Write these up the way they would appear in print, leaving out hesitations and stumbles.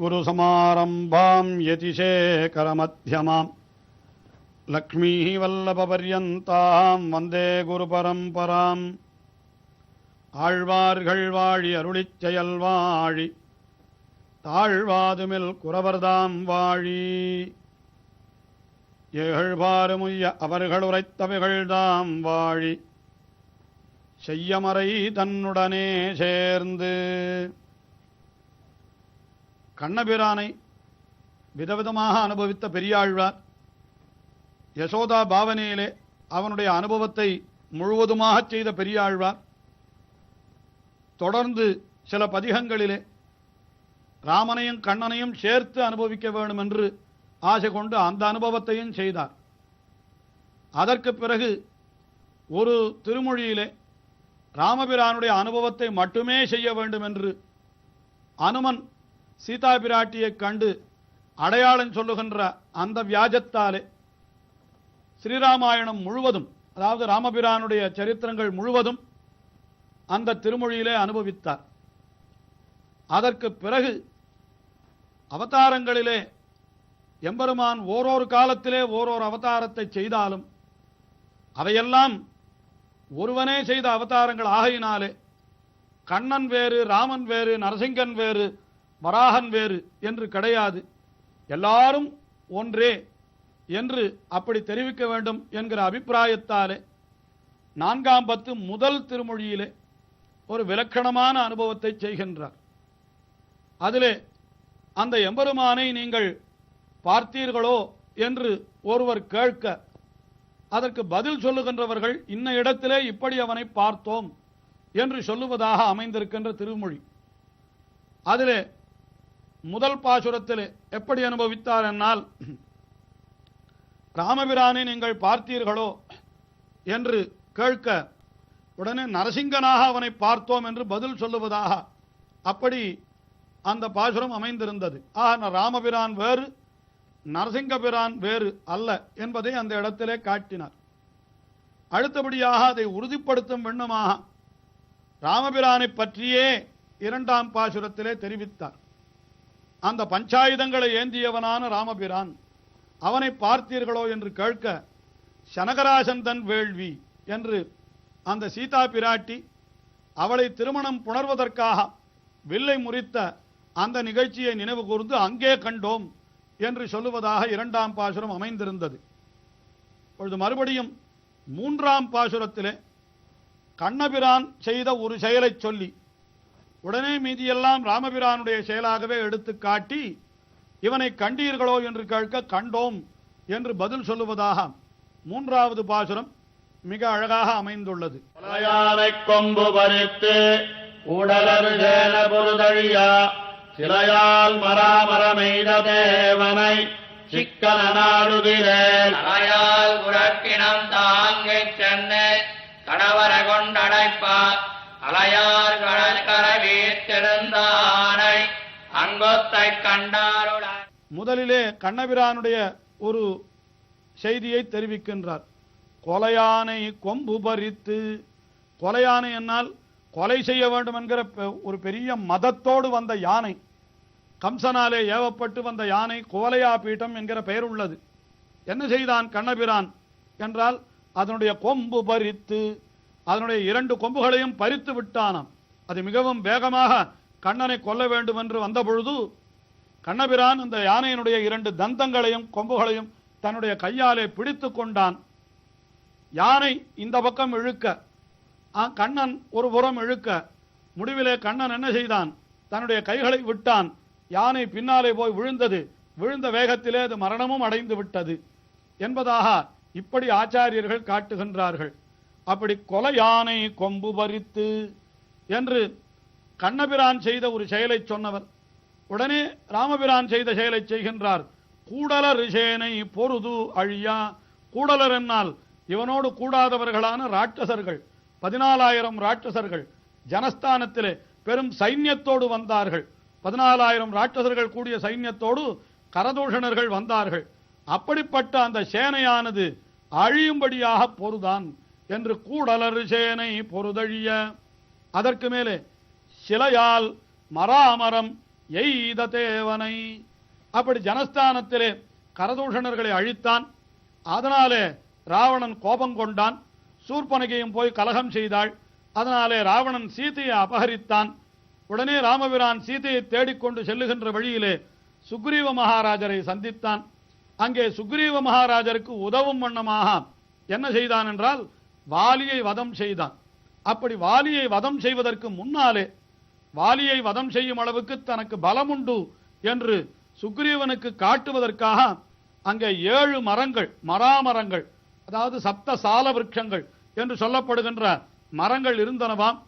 अस्मद्गुरुसमारम्भां यतिशेखरमध्यमां लक्ष्मीवल्लभपर्यन्तां वन्दे गुरुपरम्पराम् ஆழ்வார்கள் வாழி அருளிச் செயல் வாழி தாழ்வாதுமில் குறவர்தாம் வாழி ஏழ்பாறுமுய்ய அவர்கள் உரைத்தவைகள்தாம் வாழி செய்யமறை தன்னுடனே சேர்ந்து. கண்ணபிரானை விதவிதமாக அனுபவித்த பெரியாழ்வார் யசோதா பாவனையிலே அவனுடைய அனுபவத்தை முழுவதுமாக செய்த பெரியாழ்வார் தொடர்ந்து சில பதிகங்களிலே ராமனையும் கண்ணனையும் சேர்த்து அனுபவிக்க வேண்டும் என்று ஆசை கொண்டு அந்த அனுபவத்தையும் செய்தார். அதற்கு பிறகு ஒரு திருமொழியிலே ராமபிரானுடைய அனுபவத்தை மட்டுமே செய்ய வேண்டும் என்று அனுமன் சீதா பிராட்டியை கண்டு அடையாளம் சொல்லுகின்ற அந்த வியாஜத்தாலே ஸ்ரீராமாயணம் முழுவதும், அதாவது ராமபிரானுடைய சரித்திரங்கள் முழுவதும் அந்த திருமொழியிலே அனுபவித்தார். அதற்கு பிறகு அவதாரங்களிலே எம்பெருமான் ஓரொரு காலத்திலே ஓரொரு அவதாரத்தை செய்தாலும் அவையெல்லாம் ஒருவனே செய்த அவதாரங்கள் ஆகையினாலே கண்ணன் வேறு, ராமன் வேறு, நரசிங்கன் வேறு, வராகன் வேறு என்று கிடையாது, எல்லாரும் ஒன்றே என்று அப்படி தெரிவிக்க வேண்டும் என்கிற அபிப்பிராயத்தாலே 4ஆம் பத்து முதல் திருமொழியிலே ஒரு விலக்கணமான அனுபவத்தை செய்கின்றார். அதிலே அந்த எம்பெருமானை நீங்கள் பார்த்தீர்களோ என்று ஒருவர் கேட்க அதற்கு பதில் சொல்லுகின்றவர்கள் இன்ன இடத்திலே இப்படி அவனை பார்த்தோம் என்று சொல்லுவதாக அமைந்திருக்கின்ற திருமொழி. அதிலே முதல் பாசுரத்திலே எப்படி அனுபவித்தார் என்னால், ராமபிரானை நீங்கள் பார்த்தீர்களோ என்று கேட்க உடனே நரசிங்கனாக அவனை பார்த்தோம் என்று பதில் சொல்லுவதாக அப்படி அந்த பாசுரம் அமைந்திருந்தது. ராமபிரான் வேறு, நரசிங்கபிரான் வேறு அல்ல என்பதை அந்த இடத்திலே காட்டினார். அடுத்தபடியாக அதை உறுதிப்படுத்தும் வண்ணமாக ராமபிரானை பற்றியே 2ஆம் பாசுரத்திலே தெரிவித்தார். அந்த பஞ்சாயுதங்களை ஏந்தியவனான ராமபிரான், அவனை பார்த்தீர்களோ என்று கேட்க சனகராசன் தன் வேள்வி என்று அந்த சீதா பிராட்டி அவளை திருமணம் புணர்வதற்காக வில்லை முறித்த அந்த நிகழ்ச்சியை நினைவு கூர்ந்து அங்கே கண்டோம் என்று சொல்லுவதாக 2ஆம் பாசுரம் அமைந்திருந்தது. இப்பொழுது மறுபடியும் 3ஆம் பாசுரத்திலே கண்ணபிரான் செய்த ஒரு செயலை சொல்லி உடனே மீதியெல்லாம் ராமபிரானுடைய செயலாகவே எடுத்து காட்டி இவனை கண்டீர்களோ என்று கேட்க கண்டோம் என்று பதில் சொல்லுவதாக 3ஆவது பாசுரம் மிக அழகாக அமைந்துள்ளது. கொம்பு பறித்து உடலரு சேல பொருதழியா சிலையால் மராமரமெய்த தேவனை சிக்கன நாடுகிறேன் அலையால் குரக்கினம் தாங்கிச் சென்று கடவர கொண்டடைப்பா அலையார் கடல் கரவீர்த்திருந்தானை அங்கொத்தை கண்டாருடன். முதலிலே கண்ணபிரானுடைய ஒரு செய்தியை தெரிவிக்கின்றார். கொலையானை கொம்பு பறித்து, கொலையானை என்னால் கொலை செய்ய வேண்டும் என்கிற ஒரு பெரிய மதத்தோடு வந்த யானை, கம்சனாலே ஏவப்பட்டு வந்த யானை கோலையா பீட்டம் என்கிற பெயர் உள்ளது. என்ன செய்தான் கண்ணபிரான் என்றால் அதனுடைய கொம்பு பறித்து அதனுடைய 2 கொம்புகளையும் பறித்து விட்டானாம். அது மிகவும் வேகமாக கண்ணனை கொல்ல வேண்டும் என்று வந்த பொழுது கண்ணபிரான் அந்த யானையினுடைய 2 தந்தங்களையும் கொம்புகளையும் தன்னுடைய கையாலே பிடித்து கொண்டான். யானை இந்த பக்கம் இழுக்க, கண்ணன் ஒரு புறம் இழுக்க, முடிவிலே கண்ணன் என்ன செய்தான், தன்னுடைய கைகளை விட்டான். யானை பின்னாலே போய் விழுந்தது. விழுந்த வேகத்திலே அது மரணமும் அடைந்து விட்டது என்பதாக இப்படி ஆச்சாரியர்கள் காட்டுகின்றார்கள். அப்படி கொலை யானை கொம்பு பறித்து என்று கண்ணபிரான் செய்த ஒரு செயலை சொன்னவர் உடனே ராமபிரான் செய்த செயலை செய்கின்றார். கூடலர் ரிஷேனை பொருது அழியா. கூடலர் என்னால் இவனோடு கூடாதவர்களான ராட்சசர்கள் 14,000 ராட்சசர்கள் ஜனஸ்தானத்திலே பெரும் சைன்யத்தோடு வந்தார்கள். 14,000 ராட்சசர்கள் கூடிய சைன்யத்தோடு கரதூஷணர்கள் வந்தார்கள். அப்படிப்பட்ட அந்த சேனையானது அழியும்படியாக பொருதான் என்று கூடலர் சேனை பொருதழிய. அதற்கு மேலே சிலையால் மராமரம் எய்த தேவனை. அப்படி ஜனஸ்தானத்திலே கரதூஷணர்களை அழித்தான். அதனாலே ராவணன் கோபம் கொண்டான். சூர்பனகையும் போய் கலகம் செய்தாள். அதனாலே ராவணன் சீதையை அபகரித்தான். உடனே ராமபிரான் சீதையை தேடிக்கொண்டு செல்லுகின்ற வழியிலே சுக்ரீவ மகாராஜரை சந்தித்தான். அங்கே சுக்ரீவ மகாராஜருக்கு உதவும் வண்ணமாக என்ன செய்தான் என்றால் வாலியை வதம் செய்தான். அப்படி வாலியை வதம் செய்வதற்கு முன்னாலே வாலியை வதம் செய்யும் அளவுக்கு தனக்கு பலம் உண்டு என்று சுக்ரீவனுக்கு காட்டுவதற்காக அங்கே 7 மரங்கள், மராமரங்கள், அதாவது சப்த சால விருட்சங்கள் என்று சொல்லப்படுகின்ற மரங்கள் இருந்தனவாம்.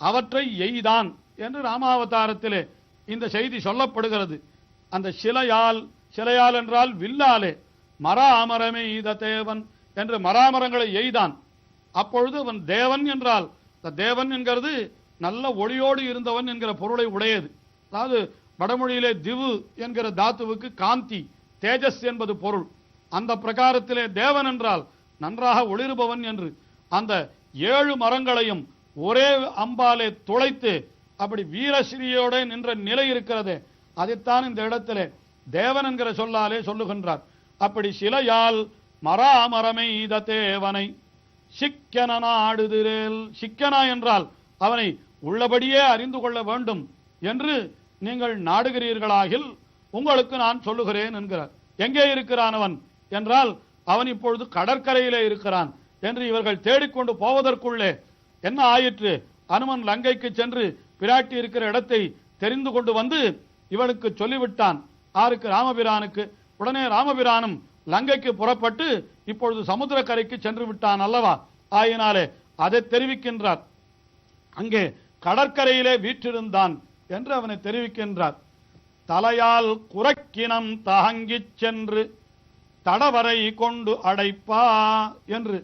அவற்றை எய்தான் என்று ராமாவதாரத்திலே இந்த செய்தி சொல்லப்படுகிறது. அந்த சிலையால், சிலையால் என்றால் வில்லாலே, மராமரமே ஈத தேவன் என்று மராமரங்களை எய்தான். அப்பொழுது அவன் தேவன் என்றால், தேவன் என்கிறது நல்ல ஒளியோடு இருந்தவன் என்கிற பொருளை உடையது. அதாவது வடமொழியிலே திவு என்கிற தாத்துவுக்கு காந்தி, தேஜஸ் என்பது பொருள். அந்த பிரகாரத்திலே தேவன் என்றால் நன்றாக ஒளிருபவன் என்று அந்த 7 மரங்களையும் ஒரே அம்பாலே துளைத்து அப்படி வீரஸ்ரீயோட நின்ற நிலை இருக்கிறது. அதைத்தான் இந்த இடத்திலே தேவன் என்கிற சொல்லாலே சொல்லுகின்றார். அப்படி சிலையால் மராமரமை ஈத தேவனை சிக்கன நாடுதிரேல். சிக்கனா என்றால் அவனை உள்ளபடியே அறிந்து கொள்ள வேண்டும் என்று நீங்கள் நாடுகிறீர்களாகில் உங்களுக்கு நான் சொல்லுகிறேன் என்கிறார். எங்கே இருக்கிறான் அவன் என்றால் அவன் இப்பொழுது கடற்கரையிலே இருக்கிறான் என்று இவர்கள் தேடிக்கொண்டு போவதற்குள்ளே என்ன ஆயிற்று? அனுமன் லங்கைக்கு சென்று பிராட்டி இருக்கிற இடத்தை தெரிந்து கொண்டு வந்து இவனுக்கு சொல்லிவிட்டான். ஆருக்கு? ராமபிரானுக்கு. உடனே ராமபிரானும் லங்கைக்கு புறப்பட்டு இப்பொழுது சமுத்திரக்கரைக்கு சென்று விட்டான் அல்லவா? ஆயினாலே அதை தெரிவிக்கின்றார். அங்கே கடற்கரையிலே வீற்றிருந்தான் என்று அவனை தெரிவிக்கின்றார். தலையால் குரக்கினம் தகங்கிச் சென்று தடவரை கொண்டு அடைப்பா என்று.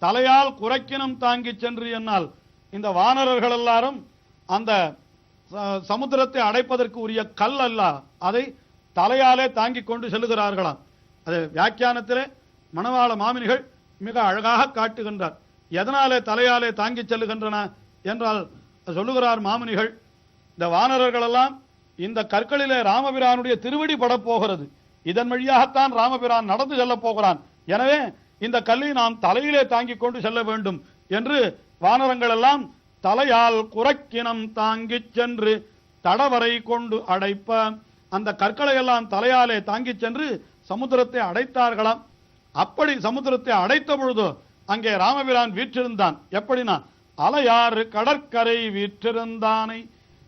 தலையால் குரக்கினம் தாங்கிச் சென்று என்னால் இந்த வானரர்கள் எல்லாரும் அந்த சமுத்திரத்தை அடைப்பதற்கு உரிய கல் அல்ல, அதை தலையாலே தாங்கிக் கொண்டு செல்லுகிறார்களாம். அது வியாக்கியானத்திலே மணவாள மாமுனிகள் மிக அழகாக காட்டுகின்றார். எதனாலே தலையாலே தாங்கிச் செல்லுகின்றன என்றால் சொல்லுகிறார் மாமுனிகள், இந்த வானரர்கள் எல்லாம் இந்த கற்களிலே ராமபிரானுடைய திருவடி படப்போகிறது. இதன் வழியாகத்தான் ராமபிரான் நடந்து செல்ல போகிறான். எனவே இந்த கல்லை நாம் தலையிலே தாங்கிக் கொண்டு செல்ல வேண்டும் என்று வானரங்கள் எல்லாம் தலையால் குரக்கினம் தாங்கிச் சென்று தடவரை கொண்டு அடைப்ப, அந்த கற்களை எல்லாம் தலையாலே தாங்கிச் சென்று சமுத்திரத்தை அடைத்தார்களாம். அப்படி சமுத்திரத்தை அடைத்த பொழுது அங்கே ராமபிரான் வீற்றிருந்தான். எப்படின்னா அலையாறு கடற்கரை வீற்றிருந்தானை.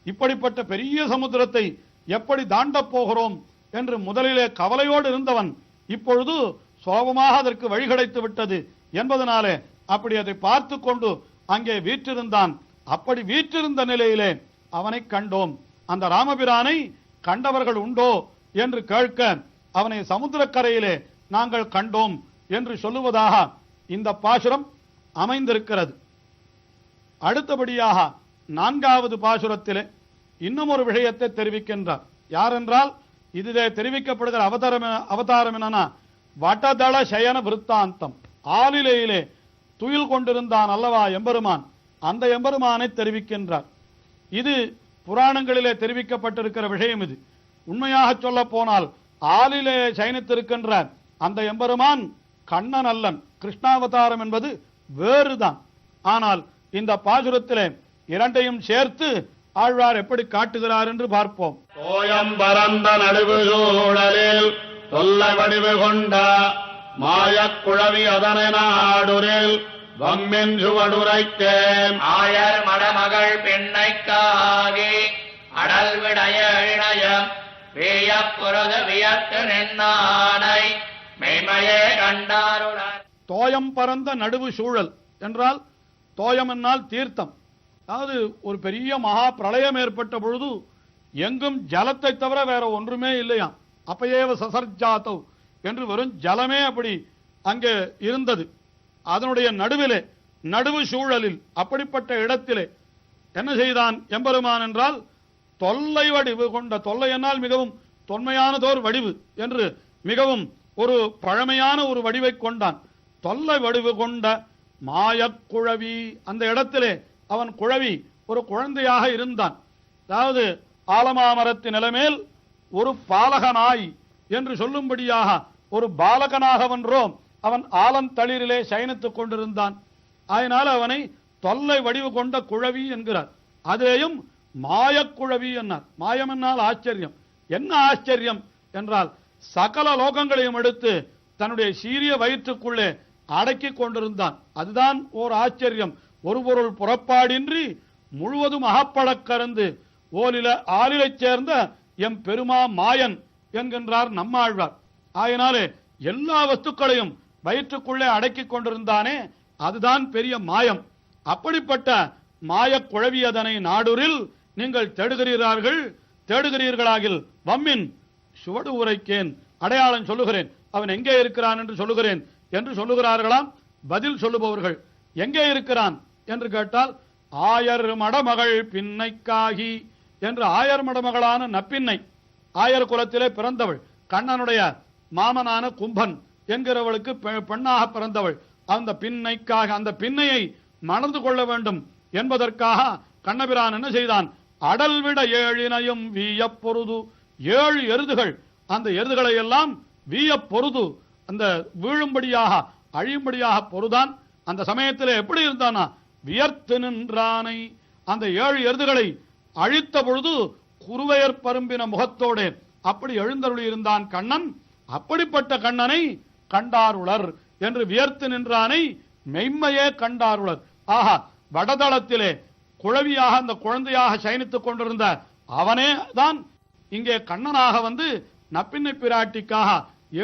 இப்படிப்பட்ட பெரிய சமுத்திரத்தை எப்படி தாண்டப் போகிறோம் என்று முதலிலே கவலையோடு இருந்தவன் இப்பொழுது சுலபமாக அதற்கு வழி கிடைத்து விட்டது என்பதனாலே அப்படி அதை பார்த்து கொண்டு அங்கே வீற்றிருந்தான். அப்படி வீற்றிருந்த நிலையிலே அவனை கண்டோம். அந்த ராமபிரானை கண்டவர்கள் உண்டோ என்று கேட்க அவனை சமுத்திரக்கரையிலே நாங்கள் கண்டோம் என்று சொல்லுவதாக இந்த பாசுரம் அமைந்திருக்கிறது. அடுத்தபடியாக 4வது பாசுரத்திலே இன்னும் ஒரு விஷயத்தை தெரிவிக்கின்றார். யாரென்றால் இதிலே தெரிவிக்கப்படுகிற அவதாரம் என்னன்னா வட்டதள சயன விருத்தாந்தம். ஆலிலையிலே துயில் கொண்டிருந்தான் அல்லவா எம்பெருமான், அந்த எம்பெருமானை தெரிவிக்கின்றார். இது புராணங்களிலே தெரிவிக்கப்பட்டிருக்கிற விஷயம். இது உண்மையாக சொல்ல போனால் ஆலிலே சயனித்திருக்கின்ற அந்த எம்பெருமான் கண்ணன் அல்லன். கிருஷ்ணாவதாரம் என்பது வேறுதான். ஆனால் இந்த பாசுரத்திலே இரண்டையும் சேர்த்து ஆழ்வார் எப்படி காட்டுகிறார் என்று பார்ப்போம். தோயம் பரந்த நடுவு சூழலில் தொல்ல வடிவு கொண்ட மாயக்குழவி அதனை நாடுரில் வம்மின் சுவடுரைத்தேன் ஆயர் மடமகள் பெண்ணைக்காகி அடல் விடைய இணையம் வேயப்புரத வியத்து நின்னானை மெய்மையே கண்டாருடன். தோயம் பரந்த நடுவு சூழல் என்றால் தோயம் என்னால் தீர்த்தம். அதாவது ஒரு பெரிய மகா பிரளயம் ஏற்பட்ட பொழுது எங்கும் ஜலத்தை தவிர வேற ஒன்றுமே இல்லையாம். அப்பயேவ சசர்ஜாத்தவ் என்று வெறும் ஜலமே அப்படி அங்கே இருந்தது. அதனுடைய நடுவிலே, நடுவு சூழலில், அப்படிப்பட்ட இடத்திலே என்ன செய்தான் எம்பெருமான் என்றால் தொல்லை வடிவு கொண்ட, தொல்லை என்னால் மிகவும் தொன்மையானதோர் வடிவு என்று மிகவும் ஒரு பழமையான ஒரு வடிவை கொண்டான். தொல்லை வடிவு கொண்ட மாயக்குழவி, அந்த இடத்திலே அவன் குழவி ஒரு குழந்தையாக இருந்தான். அதாவது ஆலமாமரத்தின் நிலைமேல் ஒரு பாலகனாய் என்று சொல்லும்படியாக ஒரு பாலகனாக வென்றோம். அவன் ஆலந்தளிரிலே சயனித்துக் கொண்டிருந்தான். அதனால் அவனை தொல்லை வடிவு கொண்ட குழவி என்கிறார். அதிலேயும் மாயக்குழவி என்னார். மாயம் என்னால் ஆச்சரியம். என்ன ஆச்சரியம் என்றால் சகல லோகங்களையும் எடுத்து தன்னுடைய சீரிய வயிற்றுக்குள்ளே அடக்கி கொண்டிருந்தான். அதுதான் ஓர் ஆச்சரியம். ஒரு பொருள் புறப்பாடின்றி முழுவதும் அகப்படக் கறந்து ஓலில ஆலிலைச் சேர்ந்த எம் பெருமா மாயன் என்கின்றார் நம்மாழ்வார். ஆயினாலே எல்லா வஸ்துக்களையும் வயிற்றுக்குள்ளே அடக்கி கொண்டிருந்தானே, அதுதான் பெரிய மாயம். அப்படிப்பட்ட மாயக் குழவியதனை நாடுரில் நீங்கள் தேடுகிறீர்களாகில் வம்மின் சுவடு உரைக்கேன், அடையாளம் சொல்லுகிறேன், அவன் எங்கே இருக்கிறான் என்று சொல்லுகிறேன் என்று சொல்லுகிறார்களாம். பதில் சொல்லுபவர்கள் எங்கே இருக்கிறான் என்று கேட்டால், ஆயர் மடமகள் பின்னைக்காகி என்று ஆயர் மடமகளான நப்பின்னை, ஆயர் குலத்திலே பிறந்தவள், கண்ணனுடைய மாமனான கும்பன் என்கிறவளுக்கு பெண்ணாக பிறந்தவள். அந்த பின்னைக்காக, அந்த பின்னையை மணந்து கொள்ள வேண்டும் என்பதற்காக கண்ணபிரான் என்ன செய்தான்? அடல் விட ஏழினையும் வீய பொருது, 7 எருதுகள், அந்த எருதுகளை எல்லாம் வீய பொருது, அந்த வீழும்படியாக அழியும்படியாக பொருதான். அந்த சமயத்தில் எப்படி இருந்தானா? வியர்த்து நின்றானை. அந்த 7 எருதுகளை அழித்த பொழுது குருவையர் பரும்பின முகத்தோடு அப்படி எழுந்தருளி இருந்தான் கண்ணன். அப்படிப்பட்ட கண்ணனை கண்டாருளர் என்று வியர்த்து நின்றானை மெய்மையே கண்டாருளர். ஆஹா, வடதளத்திலே குழவியாக அந்த குழந்தையாக சயனித்துக் கொண்டிருந்த அவனே தான் இங்கே கண்ணனாக வந்து நப்பின்னை பிராட்டிக்காக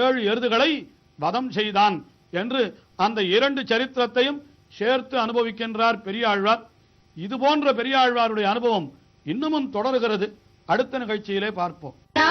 7 எருதுகளை வதம் செய்தான் என்று அந்த 2 சரித்திரத்தையும் சேர்த்து அனுபவிக்கின்றார் பெரியாழ்வார். இது போன்ற பெரியாழ்வாருடைய அனுபவம் இன்னமும் தொடர்கிறது. அடுத்த நிகழ்ச்சியிலே பார்ப்போம்.